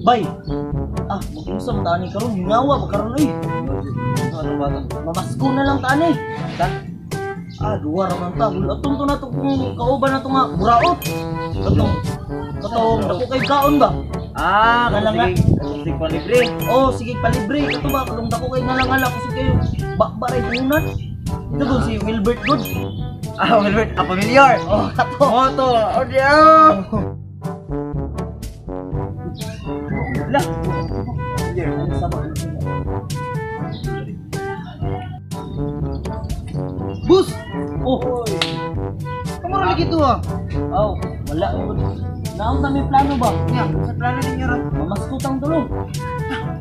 Bay. Mag-usap tani karon hingawa ba karon eh. Ano ba to? Mamasko na lang tani. Duwa ra man ta. Atong to na to kung kauban na to nga buraot. Katong dako kay kaon ba? Sige palibre. Sige palibre. Kato ba katong dako kay nalangala kasi kayo bakbaray punan. Ito doon si Wilbert Good. Wilbert, familiar. Kato. Moto. Audio. Lah. Ano sa ba? Bus. Kamu lagi gitu ah? Wala. Naon na may plano ba? Sa plano ninyo ron. Mamaskutang tulo.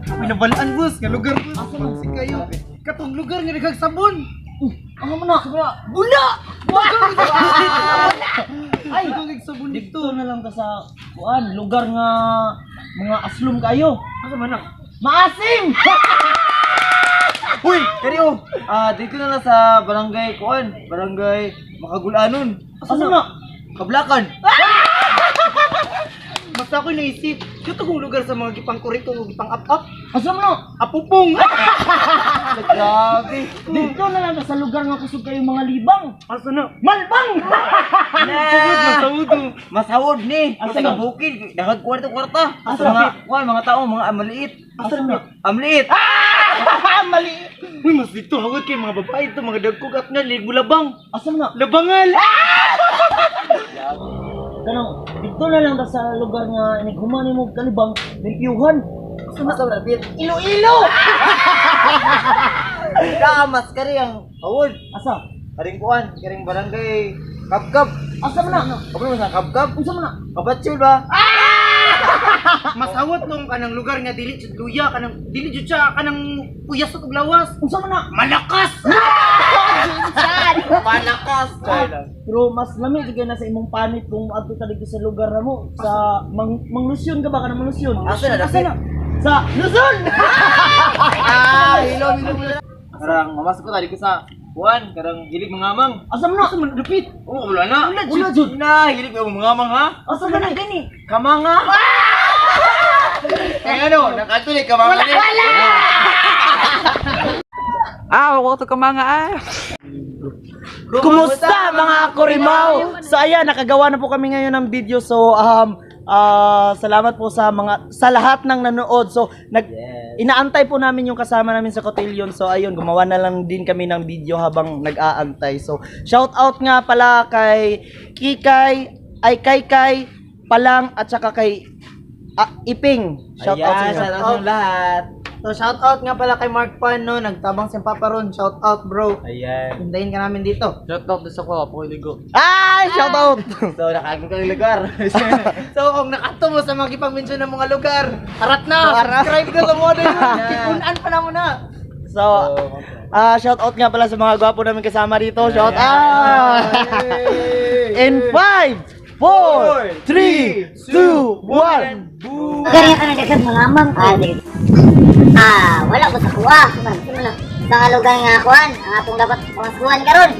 Pinabalaan, bus. Nga lugar, bus. Asa man? Si kayo. Katong lugar nga naghag sabon. Ang mo na. Bula! Ay, Naghag sabon dito dito. na lang ka sa lugar nga mga aslum kayo. Asa man na? Maasim! Uy, kariyo. Dito na lang sa barangay barangay Makagulanon. Asa na? Kablakan. Basta ako'y naisip, ito kong lugar sa mga gipang kurito o gipang up-up. Asa mo na? Apupong! Grabe. Dito na lang ka sa lugar nga kusog kayo mga libang. Asa na? Malbang! Masawod. Masawod ni. Asa Asa na? ka bukid. Dahag kwarta-kwarta. Asa na? Mga tao, mga amaliit. Asa na? Amaliit. Mali! Uy, mas dito. Hawag kayo mga babae ito. Mga dagkog at nga. Ligulabang. Asa mo na? Labangal. Kanang, dito na lang ka sa lugar nga inighuman mo kalibang, limpyuhan. Asa na sa rapid? Iloilo! Kamas ka rin ang hawod. Asa? Karing barangay Kapkap. Asa mo na? Kapag mo sa Kapkap? Asa mo na? Kabatsyul ba? Masawat nung kanang lugar nga dili jud luya dili jud siya kanang uyas sa tuglawas. Asa mo na? Malakas. Malakas. Pero mas lami jud na sa imong panit kung adto ka dito sa lugar mo sa manglusyon ka ba kanang manglusyon? Asa na? Asa na? Sa Luzon! Hilom. Karang mamasok ko tadi ko sa Juan, karang hilig mangamang. Asa mo na? Repeat! Wala na. Wala jud. Na, hilig mo mangamang ha? Asa mo na gani? Kamanga. Nakatuloy kamanga ni. Ako to kamanga Kumusta mga Kurimaw? So ayan, nakagawa na po kami ngayon ng video. So salamat po sa lahat ng nanood. So inaantay po namin yung kasama namin sa Cotillion. So ayun, gumawa na lang din kami ng video habang nag-aantay. So shout out nga pala kay Kaykay, Palang at saka kay Iping. Shout out sa inyo. Shout out lahat. So shout out nga pala kay Mark Pan no, nagtabang si Papa Ron. Shout out bro. Ayan. Hintayin ka namin dito. Shout out sa ko, po ligo. Shout out. So nakagod kang lugar. So kung nakato mo sa mga ipang-mention ng mga lugar, harat na. Subscribe ka sa mo na yun. Kipunan pa na muna. So, shout out nga pala sa mga gwapo namin kasama dito. Shout out. In 5, 4, 3, 2, 1. Gari ka na dagat mga amang. Wala ko sa kuha. Sa lugar nga kuhan, ang atong dapat pamaskuhan karon.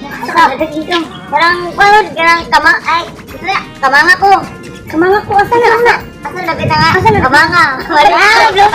Karang kuhan, karang kamanga ko. Kamanga ko, asa na? Asa na? Kamanga. Wala, blue